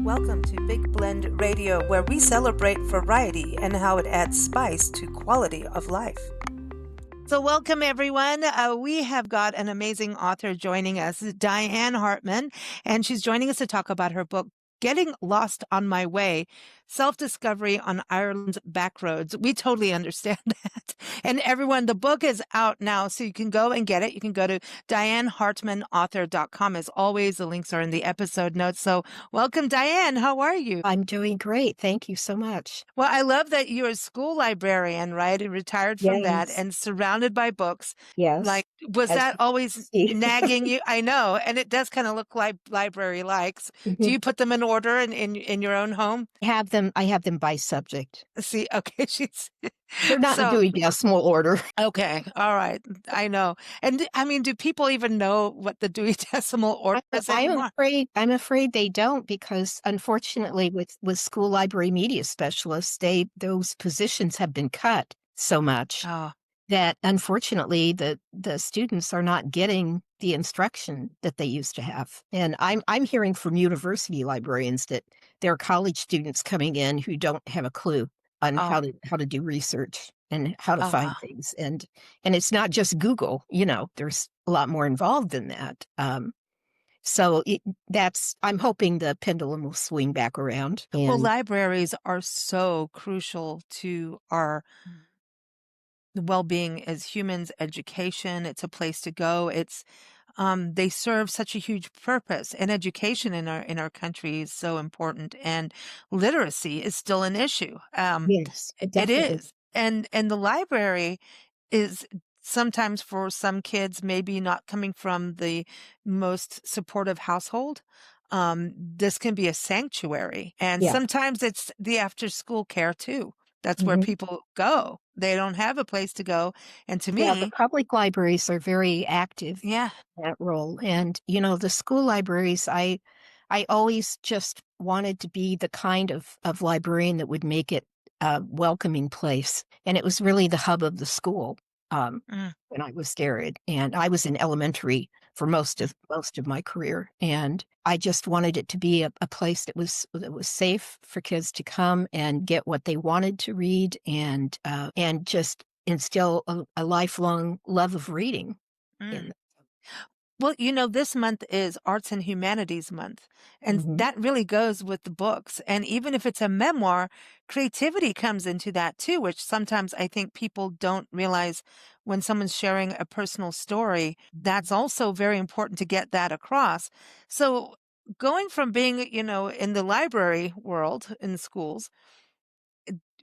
Welcome to Big Blend Radio, where we celebrate variety and how it adds spice to quality of life. So, welcome everyone. We have got an amazing author joining us, Diane Hartman, and she's joining us to talk about her book, Getting Lost on My Way, Self-Discovery on Ireland's Backroads. We totally understand that. And everyone, the book is out now, so you can go and get it. You can go to dianehartmanauthor.com. As always, the links are in the episode notes. So welcome, Diane. How are you? I'm doing great. Thank you so much. Well, I love that you're a school librarian, right? And retired from that Yes. and surrounded by books. Yes. Like, was As that you always see. nagging you? I know. And it does kind of look like library likes. Do you put them in order in your own home? I have them by subject. See, okay, she's They're not in so Dewey Decimal order. okay, all right, I know. And I mean, do people even know what the Dewey Decimal order is anymore? I'm afraid they don't, because unfortunately with school library media specialists, those positions have been cut so much Oh, that unfortunately the students are not getting the instruction that they used to have. And I'm hearing from university librarians that there are college students coming in who don't have a clue on oh, how to do research and how to oh, find wow. things. And it's not just Google, there's a lot more involved than that. I'm hoping the pendulum will swing back around. Well, And libraries are so crucial to our well-being as humans, education. It's a place to go. They serve such a huge purpose, and education in our country is so important, and literacy is still an issue. yes, It definitely. is. And the library is sometimes for some kids maybe not coming from the most supportive household. This can be a sanctuary, and Yeah. sometimes it's the after school care too. That's where Mhm. people go. They don't have a place to go. And to Yeah, the me, public libraries are very active yeah. in that role. And, the school libraries, I always just wanted to be the kind of librarian that would make it a welcoming place. And it was really the hub of the school Mm, when I was there. And I was in elementary for most of my career. And I just wanted it to be a place that was safe for kids to come and get what they wanted to read, and just instill a lifelong love of reading mm. in. Well, this month is Arts and Humanities Month, and Mhm. that really goes with the books. And even if it's a memoir, creativity comes into that too, which sometimes I think people don't realize when someone's sharing a personal story. That's also very important to get that across. So, going from being, in the library world in schools,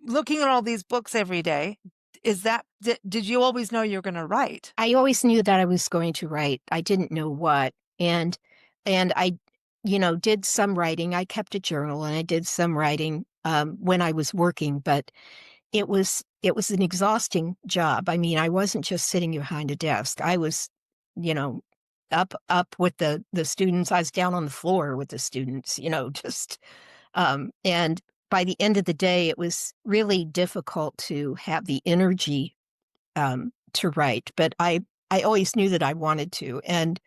looking at all these books every day, did you always know you're going to write? I always knew that I was going to write. I didn't know what. And I, did some writing. I kept a journal and I did some writing when I was working, but it was an exhausting job. I mean, I wasn't just sitting behind a desk. I was, you know, up with the students. I was down on the floor with the students, just and by the end of the day, it was really difficult to have the energy to write, but I always knew that I wanted to. And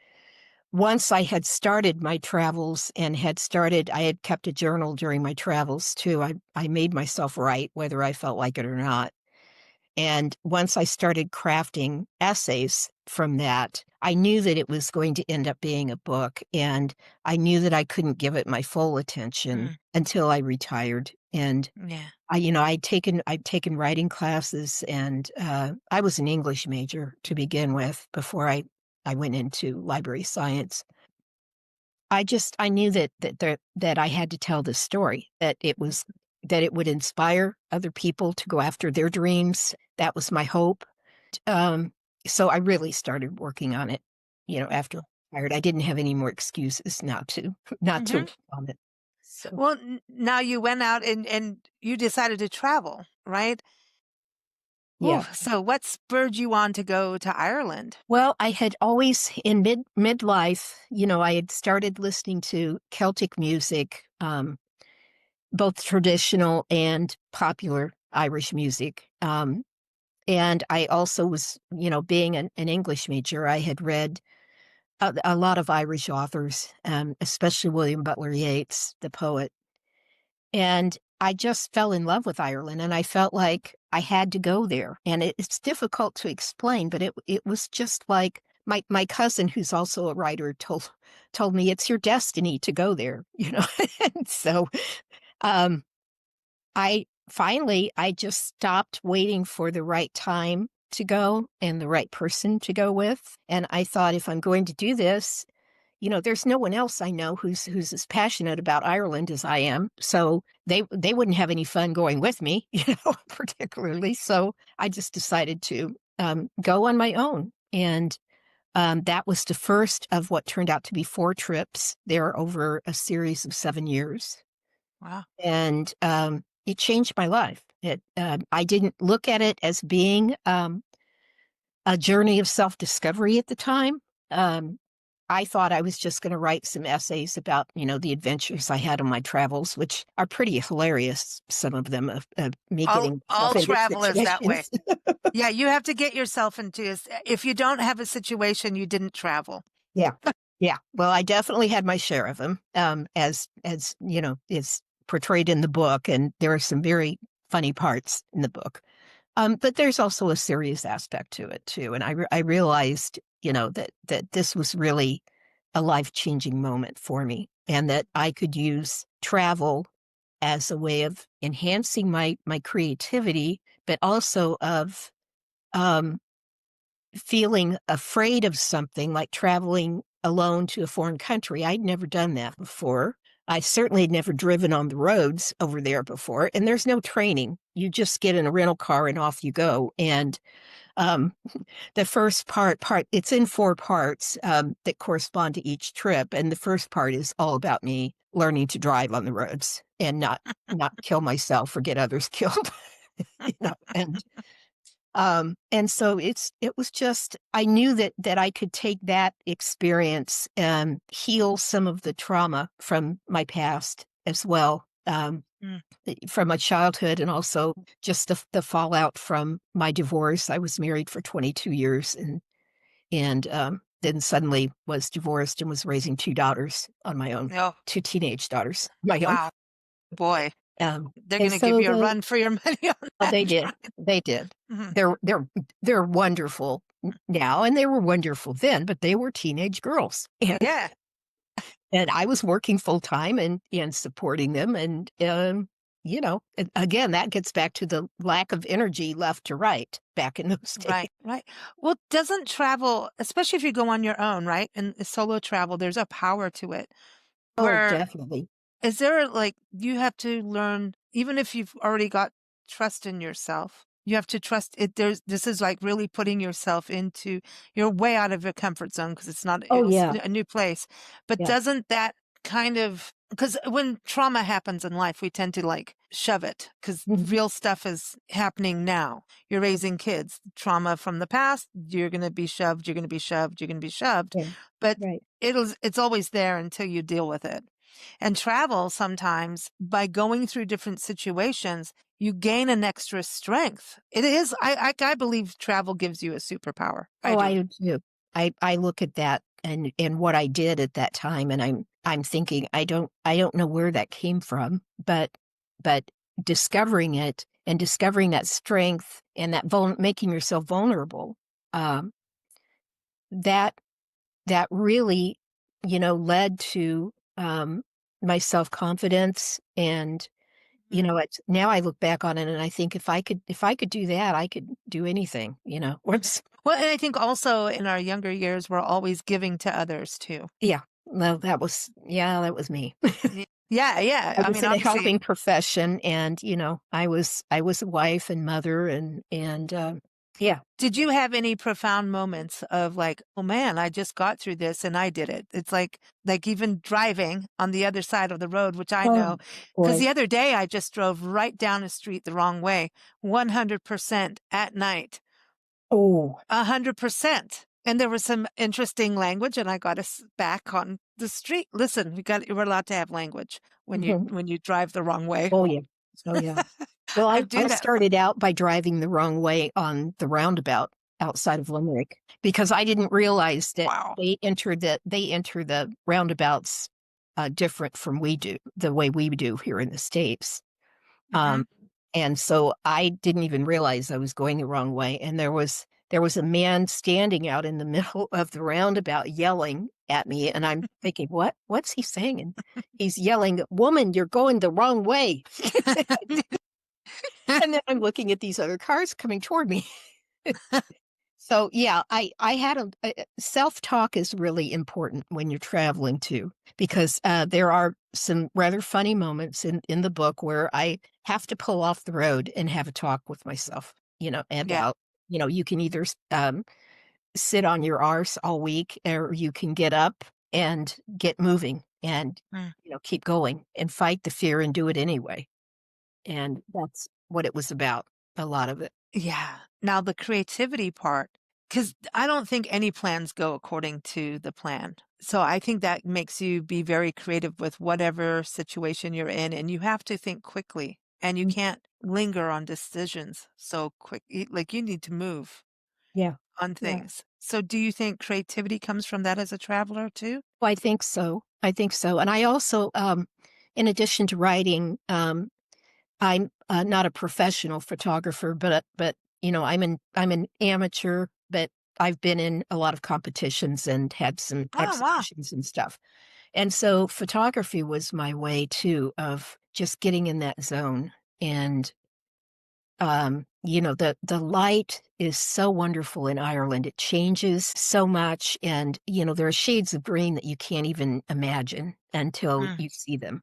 once I had started my travels and I had kept a journal during my travels too. I made myself write whether I felt like it or not. And once I started crafting essays from that, I knew that it was going to end up being a book. And I knew that I couldn't give it my full attention Mm, until I retired. And yeah. I'd taken writing classes, and I was an English major to begin with before I went into library science. I knew that I had to tell this story, that it would inspire other people to go after their dreams. That was my hope. Um, so I really started working on it, after I retired. I didn't have any more excuses not to not to Hmm. work on it. So Well, now you went out and you decided to travel, right? Ooh, yeah. so what spurred you on to go to Ireland? Well, I had always in midlife, I had started listening to Celtic music, both traditional and popular Irish music. And I also was, being an English major, I had read a lot of Irish authors, especially William Butler Yeats, the poet. And I just fell in love with Ireland, and I felt like I had to go there. And it's difficult to explain, but it was just like my cousin, who's also a writer, told me it's your destiny to go there, you know. And so um, I just stopped waiting for the right time to go and the right person to go with. And I thought, if I'm going to do this, you know, there's no one else I know who's as passionate about Ireland as I am. So they wouldn't have any fun going with me, you know, particularly. So I just decided to go on my own. And that was the first of what turned out to be 4 trips there over a series of 7 years. Wow. And it changed my life. I didn't look at it as being a journey of self-discovery at the time. I thought I was just going to write some essays about, you know, the adventures I had on my travels, which are pretty hilarious, some of them, of me getting All myself into travel is that way. situations. Yeah, you have to get yourself into, if you don't have a situation, you didn't travel. Yeah. Yeah. Well, I definitely had my share of them, as you know, is portrayed in the book, and there are some very funny parts in the book. But there's also a serious aspect to it too, and I realized, you know, that this was really a life-changing moment for me, and that I could use travel as a way of enhancing my creativity, but also of um, feeling afraid of something like traveling alone to a foreign country. I'd never done that before. I certainly had never driven on the roads over there before, and there's no training. You just get in a rental car and off you go. And um, the first part, it's in 4 parts that correspond to each trip. And the first part is all about me learning to drive on the roads and not kill myself or get others killed. You know, and so it was just, I knew that I could take that experience and heal some of the trauma from my past as well, Mm. from my childhood, and also just the fallout from my divorce. I was married for 22 years, and then suddenly was divorced and was raising 2 daughters on my own, Oh, 2 teenage daughters, my own. wow, boy. They're And going to give so you a run for your money on oh, that they did. drive. They did. Mhm. They're wonderful now, and they were wonderful then, but they were teenage girls. Yeah, And I was working full time and supporting them. And, you know, again, that gets back to the lack of energy left to write back in those days. right, right. Well, doesn't travel, especially if you go on your own, right? And solo travel, there's a power to it Oh, where, definitely. is there like, you have to learn, even if you've already got trust in yourself, you have to trust it. This is like really putting yourself into, you're way out of your comfort zone because Oh, it's yeah. a new place. But Yeah. doesn't that kind of, because when trauma happens in life, we tend to like shove it because Mhm. real stuff is happening now. You're raising kids, trauma from the past, you're going to be shoved, you're going to be shoved, you're going to be shoved. Yeah. But Right. it's always there until you deal with it. And travel sometimes, by going through different situations, you gain an extra strength. It is, I believe travel gives you a superpower. I Oh, do. I do too. I look at that and what I did at that time, and I'm thinking, I don't know where that came from, but discovering it and discovering that strength and that making yourself vulnerable, um, that that really, you know, led to my self-confidence. And you Mhm. know, it's now I look back on it and I think, if I could do that, I could do anything, you know. What's Well, and I think also in our younger years, we're always giving to others too. Yeah. No, that was me. Yeah, yeah. I I was mean, in a obviously, helping profession, and, you know, I was a wife and mother, and yeah. did you have any profound moments of like, oh man, I just got through this and I did it? It's like even driving on the other side of the road, which I Oh, know, because boy. the other day I just drove right down a street the wrong way, 100% at night, Oh. 100%. And there was some interesting language, and I got us back on the street. Listen, we're allowed to have language Mhm. when you drive the wrong way. Oh, yeah. Oh, yeah. Well, I I do that. started out by driving the wrong way on the roundabout outside of Limerick, because I didn't realize that Wow. they enter the roundabouts different from the way we do here in the States. Mm-hmm. Um, and so I didn't even realize I was going the wrong way. And there was a man standing out in the middle of the roundabout yelling at me, and I'm thinking, what's he saying? And he's yelling, "Woman, you're going the wrong way." And then I'm looking at these other cars coming toward me. So yeah, I had self-talk is really important when you're traveling too, because there are some rather funny moments in the book where I have to pull off the road and have a talk with myself, Yeah. about, you can either sit on your arse all week, or you can get up and get moving and, Mm. keep going and fight the fear and do it anyway. And that's what it was about, a lot of it. Yeah. Now the creativity part, because I don't think any plans go according to the plan. So I think that makes you be very creative with whatever situation you're in, and you have to think quickly, and you Mm, can't linger on decisions so quick. Like you need to move yeah. on Yeah. things. So do you think creativity comes from that as a traveler too? Well, I think so. I think so. And I also, in addition to writing, I'm not a professional photographer, but I'm an amateur, but I've been in a lot of competitions and had some Oh, wow. exhibitions and stuff. And so photography was my way too of just getting in that zone. And the light is so wonderful in Ireland. It changes so much, and there are shades of green that you can't even imagine until Mm. you see them.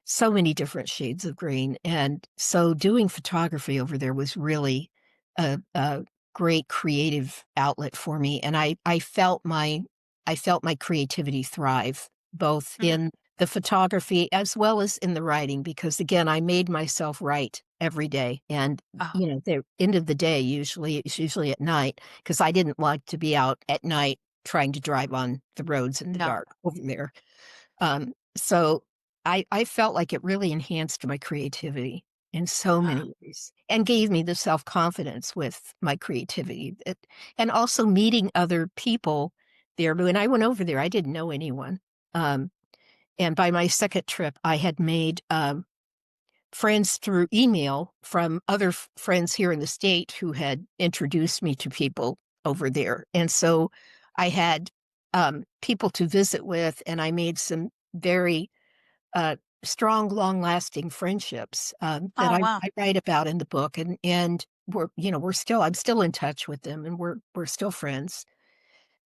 So many different shades of green. And so doing photography over there was really a great creative outlet for me. And I felt my creativity thrive both Mm. in the photography as well as in the writing, because again, I made myself write every day. And, Oh, the end of the day, it's usually at night, because I didn't like to be out at night trying to drive on the roads in the no. dark over there. So I felt like it really enhanced my creativity in so Uh, many ways and gave me the self-confidence with my creativity, and also meeting other people there. When I went over there, I didn't know anyone. Um, and by my second trip, I had made friends through email from other friends here in the state who had introduced me to people over there. And so I had people to visit with, and I made some very uh, strong, long-lasting friendships that oh, I, wow. I write about in the book, and I'm still in touch with them, and we're still friends.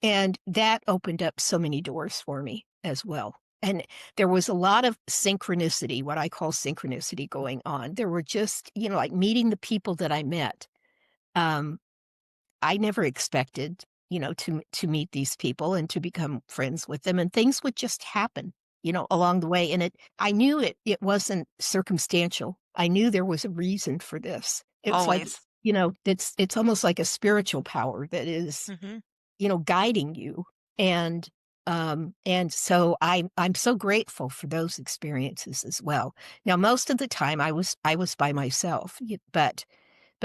And that opened up so many doors for me as well. And there was a lot of synchronicity, what I call synchronicity, going on. There were just, like meeting the people that I met. Um, I never expected, to meet these people and to become friends with them, and things would just happen, along the way. And I knew it wasn't circumstantial. I knew there was a reason for this. It was like, Always. it's almost like a spiritual power that is, Hmm. guiding you. And so I'm so grateful for those experiences as well. Now, most of the time I was by myself, but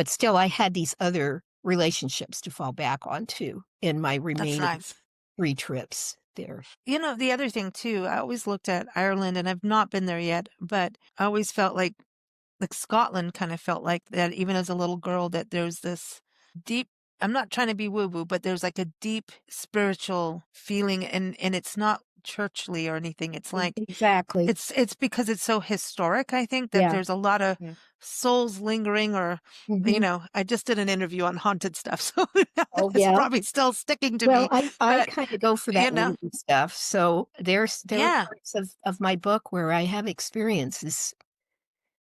still I had these other relationships to fall back on too in my That's remaining nice. 3 trips there. The other thing too, I always looked at Ireland, and I've not been there yet, but I always felt like Scotland kind of felt like that even as a little girl, that there's this deep, I'm not trying to be woo woo, but there's like a deep spiritual feeling, and it's not churchly or anything. It's like Exactly. it's because it's so historic, I think, that Yeah. there's a lot of Yeah. souls lingering, or Mhm. I just did an interview on haunted stuff, so Oh, it's yeah. probably still sticking to Well, me. I But kinda go for you that know, woo stuff. So there are yeah. parts of my book where I have experiences,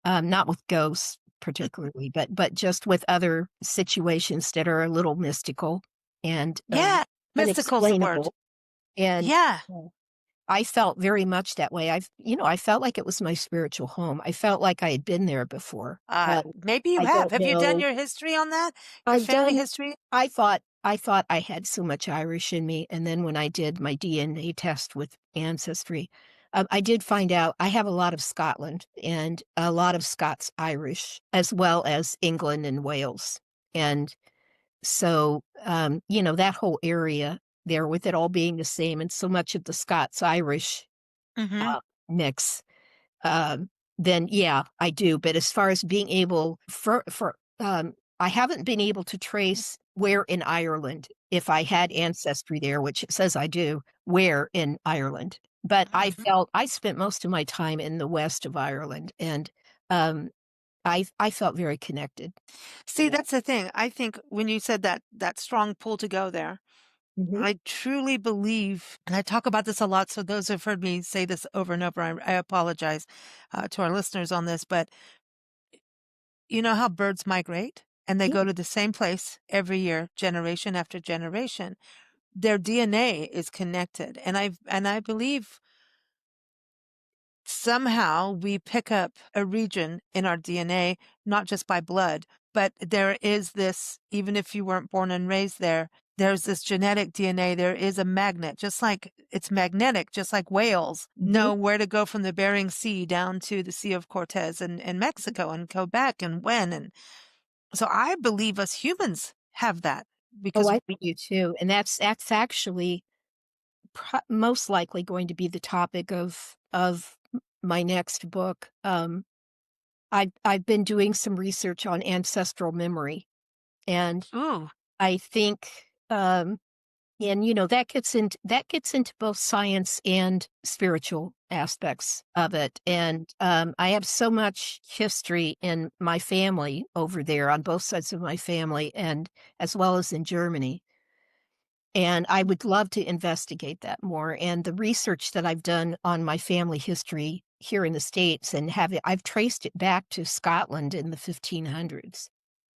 not with ghosts particularly, but just with other situations that are a little mystical and, Yeah. Mystical's the word. unexplainable. And, Yeah. uh, I felt very much that way. I felt like it was my spiritual home. I felt like I had been there before. Maybe you I have. don't Have you done know. your history on that? Your I've family done history? I thought I had so much Irish in me, and then when I did my DNA test with Ancestry, I did find out I have a lot of Scotland and a lot of Scots Irish, as well as England and Wales. And so, that whole area there, with it all being the same, and so much of the Scots Irish Mhm. mix, um, then yeah, I do. But as far as being able I haven't been able to trace where in Ireland, if I had ancestry there, which it says I do, where in Ireland. But Mhm. I spent most of my time in the west of Ireland, and um, I felt very connected. See, that's the thing. I think when you said that strong pull to go there, Mhm. I truly believe, and I talk about this a lot, so those who've heard me say this over and over, I apologize to our listeners on this, but you know how birds migrate and they Yeah. go to the same place every year, generation after generation. Their DNA is connected, and I believe somehow we pick up a region in our DNA, not just by blood, but there is this, even if you weren't born and raised there, there's this genetic DNA. There is a magnet, just like it's magnetic, just like whales Mhm. know where to go from the Bering Sea down to the Sea of Cortez and Mexico and Quebec and when. And so I believe us humans have that Oh, because, I think you too, and that's actually most likely going to be the topic of my next book. I've been doing some research on ancestral memory, and ooh, I think, and that gets into both science and spiritual aspects of it. And I have so much history in my family over there on both sides of my family, and as well as in Germany. And I would love to investigate that more. And the research that I've done on my family history here in the States and I've traced it back to Scotland in the 1500s.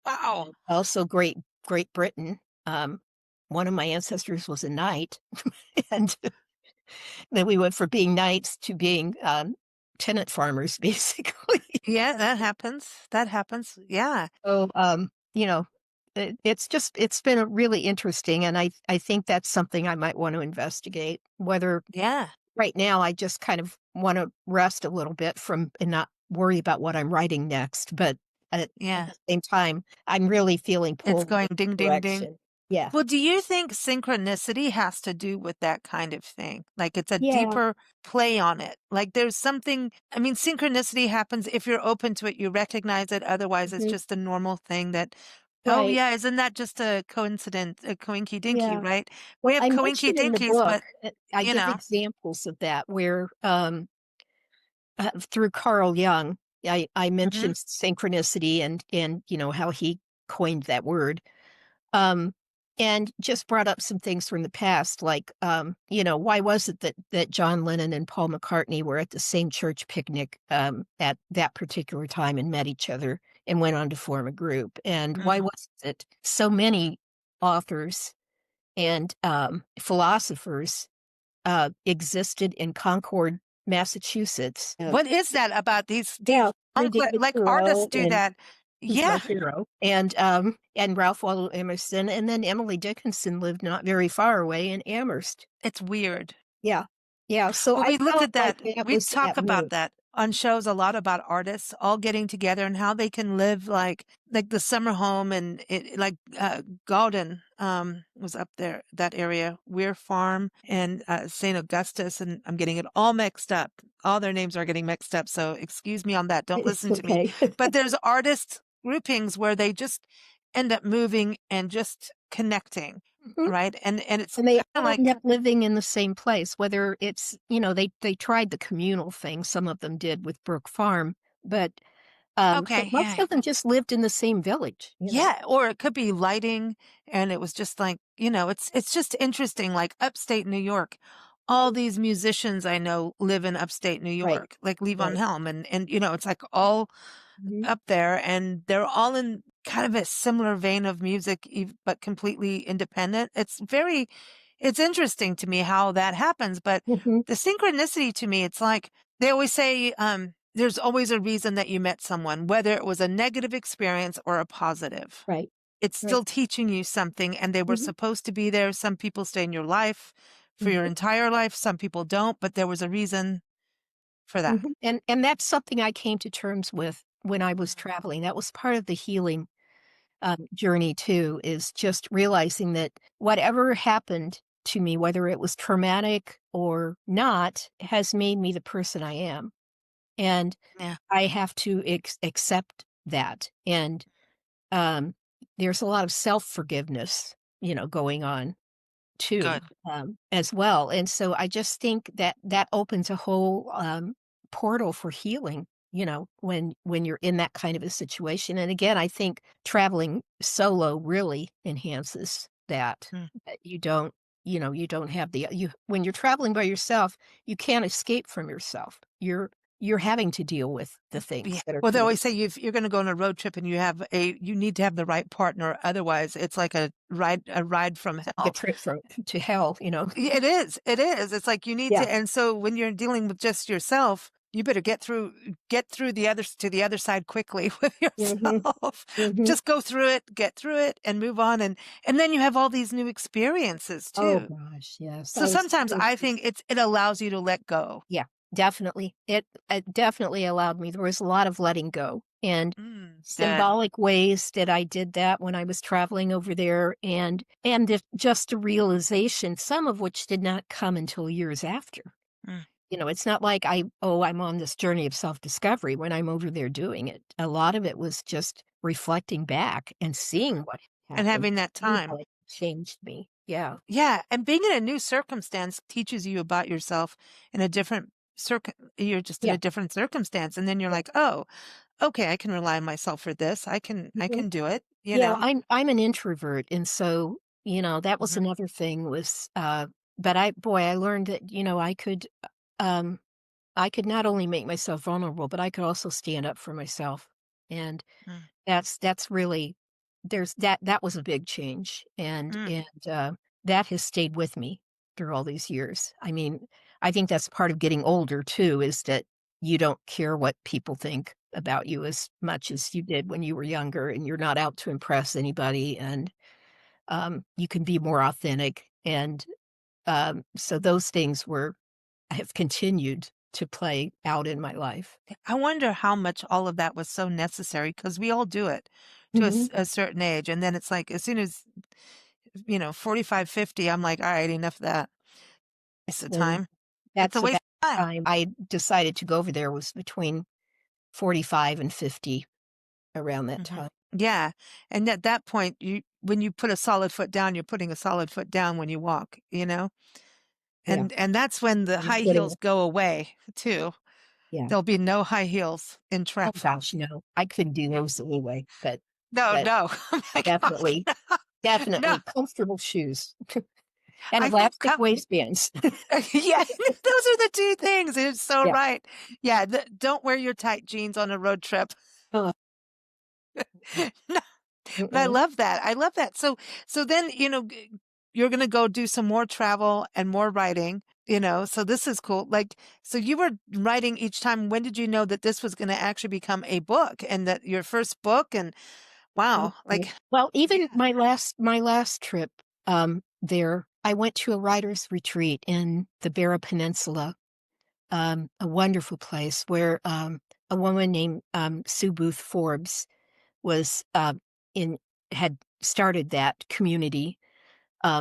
wow. And also Great Britain. Um, one of my ancestors was a knight, and then we went from being knights to being tenant farmers, basically. Yeah, that happens. That happens. Yeah. So, it's been a really interesting, and I think that's something I might want to investigate. Whether Yeah. right now I just kind of want to rest a little bit from and not worry about what I'm writing next, but at Yeah. the same time, I'm really feeling It's pulled in going a ding, ding, ding. direction. Yeah, Well, do you think synchronicity has to do with that kind of thing? Like it's a yeah, deeper play on it. Like there's something, I mean, synchronicity happens if you're open to it, you recognize it. Otherwise, it's mhm, just a normal thing that, oh, right, yeah, isn't that just a coincidence, a coinky dinky, yeah. right? We Well, have I coinky mentioned in the dinkies, book, but, I you give know, examples of that where through Carl Jung, I hmm mentioned synchronicity and how he coined that word, um, and just brought up some things from the past, like why was it that John Lennon and Paul McCartney were at the same church picnic at that particular time and met each other and went on to form a group, and why hmm was it so many authors and philosophers existed in Concord, Massachusetts. What is that about these? Yeah, David Like artists Thoreau, do and that. he's my Yeah, hero, and Ralph Waldo Emerson, and then Emily Dickinson lived not very far away in Amherst. it's weird. Yeah, yeah, so Well, I we looked felt at like that. that We was talk that about move. that on shows a lot about artists all getting together and how they can live like the summer home and it like Gauden was up there that area, Weir Farm and St. Augustus, and I'm getting it all mixed up. All their names are getting mixed up, so excuse me on that. Don't It's listen to me. okay. But there's artist groupings where they just end up moving and just connecting, Mhm. right? And it's And they kind of all end like up living in the same place, whether it's they tried the communal thing, some of them did with Brook Farm, but okay, most yeah. of them just lived in the same village. Yeah, or it could be lighting and it was just like, it's just interesting like upstate New York. All these musicians I know live in upstate New Right, York, like Levon right. Helm and it's like all Mhm, up there and they're all in kind of a similar vein of music but completely independent. It's interesting to me how that happens, but mhm, the synchronicity to me, it's like they always say there's always a reason that you met someone, whether it was a negative experience or a positive. right, It's right. still teaching you something and they were Mhm, supposed to be there. Some people stay in your life for your mhm, entire life, some people don't, but there was a reason for that. mhm, and that's something I came to terms with when I was traveling. That was part of the healing, journey too, is just realizing that whatever happened to me, whether it was traumatic or not, has made me the person I am. And Yeah. I have to accept that. And um, there's a lot of self forgiveness, going on too, Good. as well. And so I just think that that opens a whole portal for healing. When you're in that kind of a situation. And again, I think traveling solo really enhances that. Mm. That you don't have you when you're traveling by yourself, you can't escape from yourself. You're having to deal with the Yeah. things that are Well, they going always say you're going to go on a road trip and you need to have the right partner. Otherwise, it's like a ride from like a hell. trip from to hell. It is. It is. It's like you need Yeah. to. And so when you're dealing with just yourself, you better get through to the other side quickly with Mhm. yourself. Mhm. Just go through it, get through it and move on. And then you have all these new experiences Oh too. gosh, yes. So sometimes I think it allows you to let go. Yeah, definitely. It definitely allowed me. There was a lot of letting go and Good. symbolic ways that I did that when I was traveling over there, and just a realization, some of which did not come until years after. Mm. It's not like I'm on this journey of self-discovery when I'm over there doing it. A lot of it was just reflecting back and seeing what And happened, having that seeing how time. it changed me. Yeah. Yeah, and being in a new circumstance teaches you about yourself in a different you're just in Yeah. a different circumstance, and then you're Yeah. like, "Oh, okay, I can rely on myself for this. I Mhm. can do it," you Yeah, know? I'm an introvert, and so, that was Mhm, another thing was, but I learned that, um, I could not only make myself vulnerable, but I could also stand up for myself, and mm, that's really that was a big change, mm. that has stayed with me through all these years. I mean, I think that's part of getting older too, is that you don't care what people think about you as much as you did when you were younger, and you're not out to impress anybody, and, you can be more authentic, and, so those things have continued to play out in my life. I wonder how much all of that was so necessary because we all do it to Mhm. a certain age, and then it's like as soon as, 45, 50, I'm like, "Alright, enough of that. Waste of And time." It's a that's waste about of the time. time I decided to go over there was between 45 and 50, around that Mhm. time. Yeah, and at that point, when you put a solid foot down, you're putting a solid foot down when you walk, you know? Yeah, And that's when the you're high putting heels go away too. yeah. There'll be no high heels in Oh travel. gosh, no, I couldn't do those anyway, but No, but no. Oh my gosh, definitely, no. definitely comfortable shoes and I think elastic waistbands. yeah, those are the 2 things. It's so Yeah. right. Yeah, don't wear your tight jeans on a road trip. Uh, No. But I mm-mm. love that. I love that. So then, you're gonna go do some more travel and more writing, so this is cool. Like, so you were writing each time. When did you know that this was gonna actually become a book and that your first book and wow, Okay. like Well, even yeah. my last trip, there, I went to a writer's retreat in the Barra Peninsula, a wonderful place where, a woman named, Sue Booth Forbes was, in had started that community,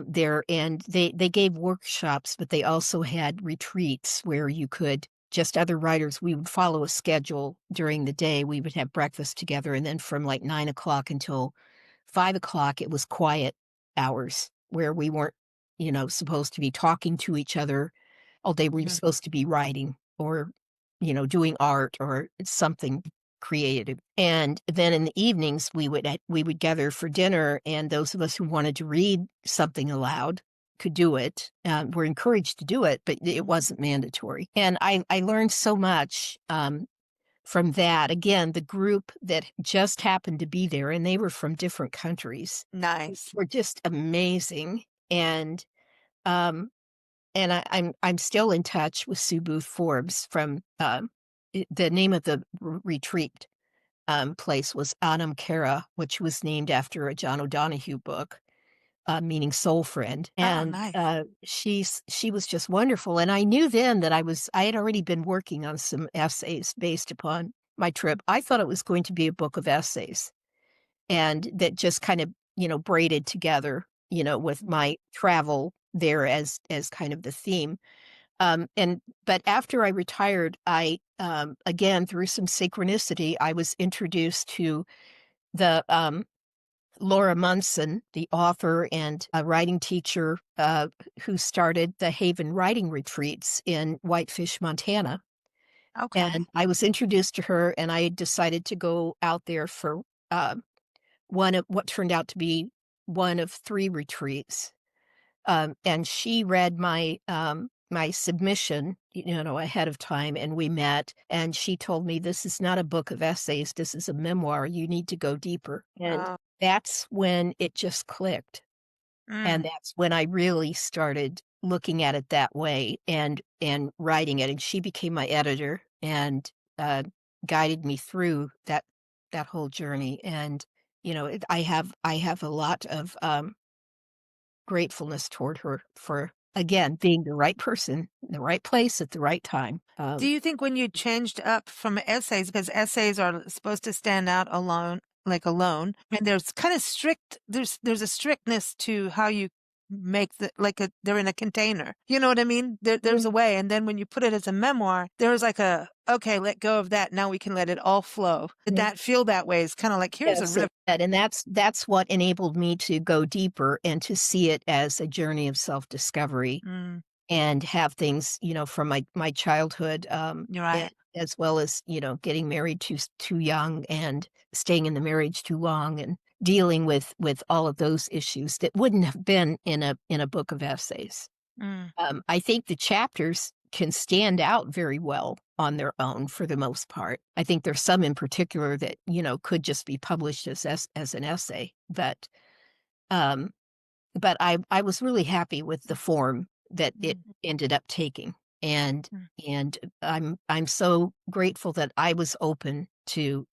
there, and they gave workshops, but they also had retreats where you could just other writers, we would follow a schedule during the day. We would have breakfast together, and then from like 9 o'clock until 5 o'clock, it was quiet hours where we weren't, supposed to be talking to each other all day. We were Mhm. supposed to be writing or, doing art or something creative. And then in the evenings, we would gather for dinner, and those of us who wanted to read something aloud could do it. Were encouraged to do it, but it wasn't mandatory. And I learned so much from that. Again, the group that just happened to be there, and they were from different countries, Nice. were just amazing. Um, and I'm still in touch with Sue Booth Forbes from the name of the retreat place was Anam Cara, which was named after a John O'Donohue book, meaning soul friend. Oh, And nice. she was just wonderful. And I knew then that I had already been working on some essays based upon my trip. I thought it was going to be a book of essays, and that just kind of braided together, with my travel. there as kind of the theme. But after I retired, again, through some synchronicity, I was introduced to the Laura Munson, the author and a writing teacher who started the Haven Writing Retreats in Whitefish, Montana. Okay. And I was introduced to her, and I decided to go out there for uh, one of what turned out to be one of 3 retreats. And she read my submission, ahead of time, and we met, and she told me, "This is not a book of essays, this is a memoir, you need to go deeper." And Oh. that's when it just clicked, and Mm. that's when I really started looking at it that way and writing it, and she became my editor and, uh, guided me through that whole journey, and, I have a lot of, gratefulness toward her for, again, being the right person in the right place at the right time. Do you think when you changed up from essays, because essays are supposed to stand out alone, like alone, and there's kind of strict, there's a strictness to how you make they're in a container. You know what I mean? There's Mhm. a way. And then when you put it as a memoir, there's like okay, let go of that. Now we can let it all flow. Did Mhm. that feel that way? It's kind of like, here's a Yes, river. and that's what enabled me to go deeper and to see it as a journey of self-discovery Mm, and have things, from my childhood, you're and right. as well as, getting married too young and staying in the marriage too long and dealing with all of those issues that wouldn't have been in a book of essays. Mm, I think the chapters can stand out very well on their own for the most part. I think there's some in particular that, could just be published as an essay, um, but I was really happy with the form that it mm, ended up taking, and mm. and I'm so grateful that I was open to,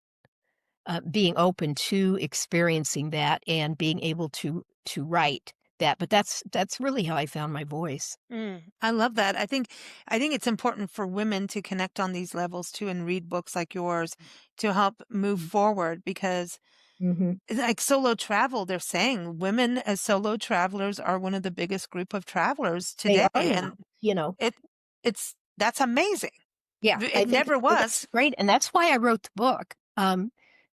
being open to experiencing that and being able to write that, but that's really how I found my voice. Mm, I love that. I think it's important for women to connect on these levels too and read books like yours to help move forward because Mhm. it's like solo travel, they're saying women as solo travelers are one of the biggest group of travelers They today. are And now, you know? it that's amazing. Yeah, I It think never that's was. great, and that's why I wrote the book.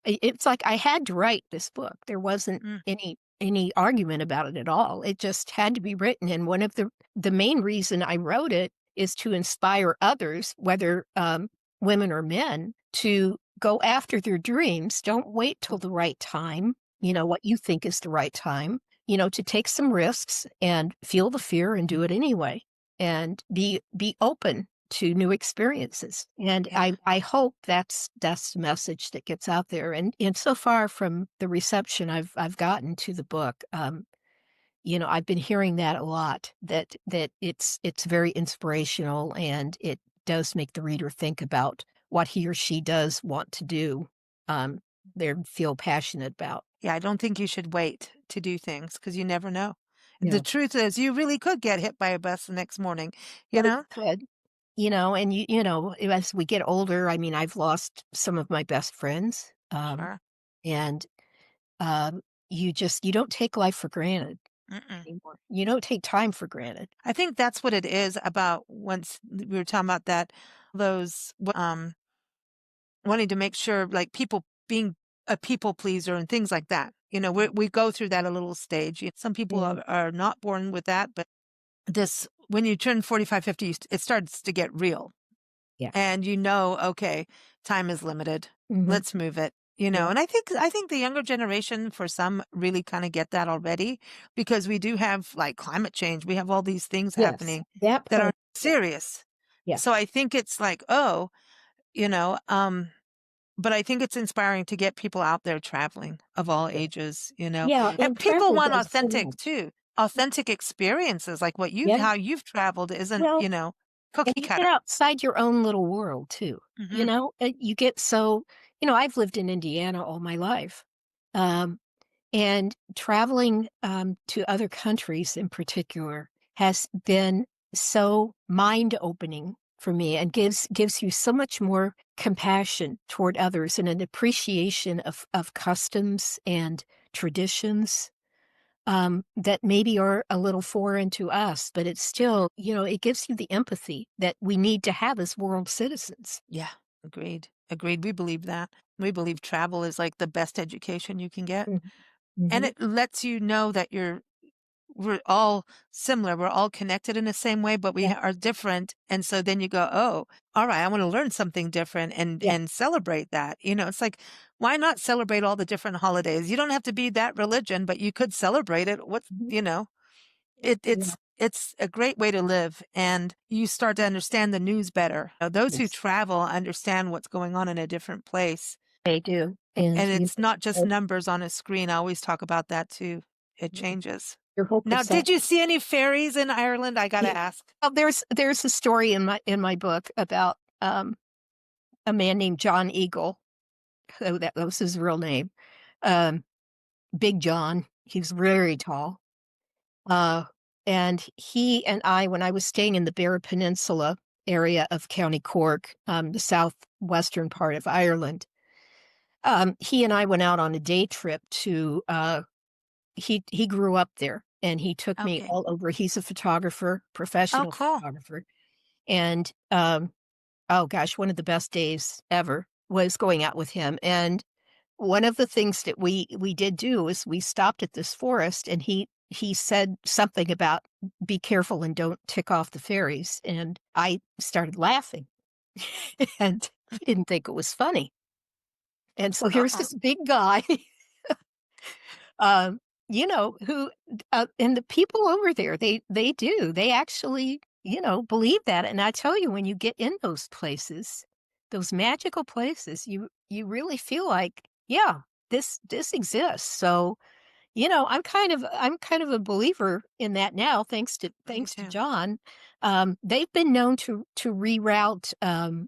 It's like I had to write this book. There wasn't Mm, any argument about it at all. It just had to be written, and one of the main reason I wrote it is to inspire others, whether, women or men, to go after their dreams. Don't wait till the right time, what you think is the right time, to take some risks and feel the fear and do it anyway, and be open to new experiences. And yeah. I hope that's the message that gets out there. And so far from the reception I've gotten to the book, I've been hearing that a lot, that it's very inspirational and it does make the reader think about what he or she does want to do, um, they feel passionate about. Yeah, I don't think you should wait to do things because you never know. The Yeah. truth is you really could get hit by a bus the next morning, you Well, you know? could. And as we get older, I mean, I've lost some of my best friends, Sure. and, you don't take life for granted Mm-mm. anymore. You don't take time for granted. I think that's what it is about once we were talking about that, those, wanting to make sure like people being a people pleaser and things like that. We go through that a little stage. Some people Yeah, are not born with that, but when you turn 45, 50, it starts to get real yeah. and okay, time is limited. Mhm. Let's move it. Yeah. And I think the younger generation for some really kind of get that already because we do have like climate change. We have all these things Yes, happening that that are part, yeah, serious. yeah, So I think it's like, oh, you know, um, but I think it's inspiring to get people out there traveling of all yeah. ages. Yeah, And and people travel want does so authentic much. too. Authentic experiences like Yeah, how you've traveled isn't, well, and cookie you get cutter. outside your own little world too, Mhm. you get so I've lived in Indiana all my life, um, and traveling, to other countries in particular has been so mind-opening for me and gives you so much more compassion toward others and an appreciation of customs and traditions. that maybe are a little foreign to us, but it's still, it gives you the empathy that we need to have as world citizens. Yeah, agreed. Agreed. We believe that. We believe travel is like the best education you can get. And Mm-hmm. it lets you know that we're all similar. We're all connected in the same way, but we Yeah, are different. And so then you go, oh, all right, I want to learn something different yeah, and celebrate that. It's like, why not celebrate all the different holidays? You don't have to be that religion, but you could celebrate it. mhm, It, yeah, it's a great way to live, and you start to understand the news better. Those who yes, travel understand what's going on in a different place. they do. And And it's not just uh, numbers on a screen. I always talk about that too. It yeah, changes. your whole Now, did you perception. see any fairies in Ireland? I gotta Yeah. ask. Well, there's a story in my book about a man named John Eagle. So that was his real name. Um, Big John. He's very tall. Uh, and he and I, when I was staying in the Beara Peninsula area of County Cork, the southwestern part of Ireland, he and I went out on a day trip to. He grew up there, and he took me Okay. all over. He's a photographer, Oh, professional cool. photographer, and oh gosh, one of the best days ever was going out with him. And one of the things that we did do is we stopped at this forest, and he said something about be careful and don't tick off the fairies, and I started laughing, and he didn't think it was funny. And so here's Uh-uh. this big guy, um, who and the people over there, they do. They actually, believe that. And I tell you, when you get in those places, those magical places, you really feel like, yeah, this exists. So, I'm kind of a believer in that now, Me thanks to too. John. They've been known to reroute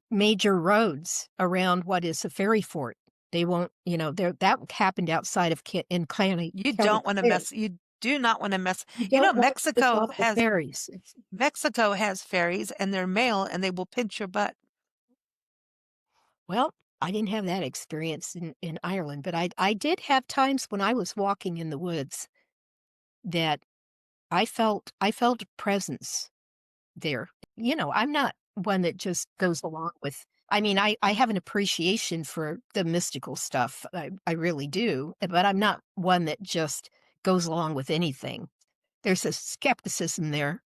major roads around what is a ferry fort. They won't, that happened outside of in You County don't want to Clare. mess. You do not want to mess. You don't want to piss off the ferries. Mexico has ferries, and they're male, and they will pinch your butt. Well, I didn't have that experience in Ireland, but I did have times when I was walking in the woods that I felt a presence there. I'm not one that just goes along with. I mean, I have an appreciation for the mystical stuff. I really do, but I'm not one that just goes along with anything. There's a skepticism there,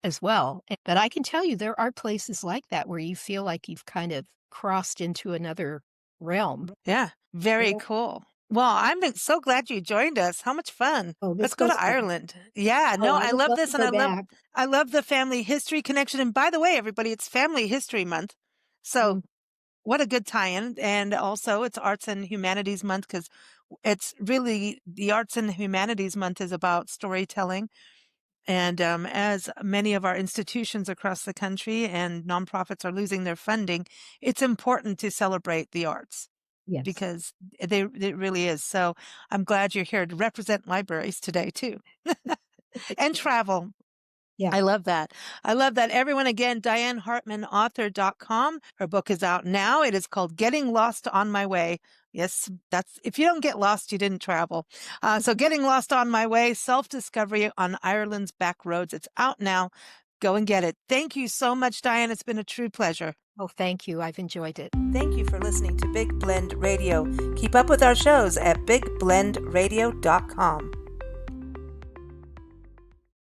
as well. But I can tell you there are places like that where you feel like you've kind of crossed into another realm. Yeah, very Yeah. cool. Well, so glad you joined us. How much fun. Oh, this Let's go was to fun. Ireland. Yeah, Oh, no, I I would love love this, to and go back. I love the family history connection. And by the way, everybody, it's Family History Month. So Mm, what a good tie-in. And also it's Arts and Humanities Month, because it's really the Arts and Humanities Month is about storytelling. And as many of our institutions across the country and nonprofits are losing their funding, it's important to celebrate the arts, yes. because it really is. So I'm glad you're here to represent libraries today too, and travel. Yeah. I love that. I love that. Everyone, again, Diane Hartman, author.com. Her book is out now. It is called Getting Lost on My Way. Yes, that's if you don't get lost, you didn't travel. So Getting Lost on My Way, Self-Discovery on Ireland's Backroads. It's out now. Go and get it. Thank you so much, Diane. It's been a true pleasure. Oh, thank you. I've enjoyed it. Thank you for listening to Big Blend Radio. Keep up with our shows at bigblendradio.com.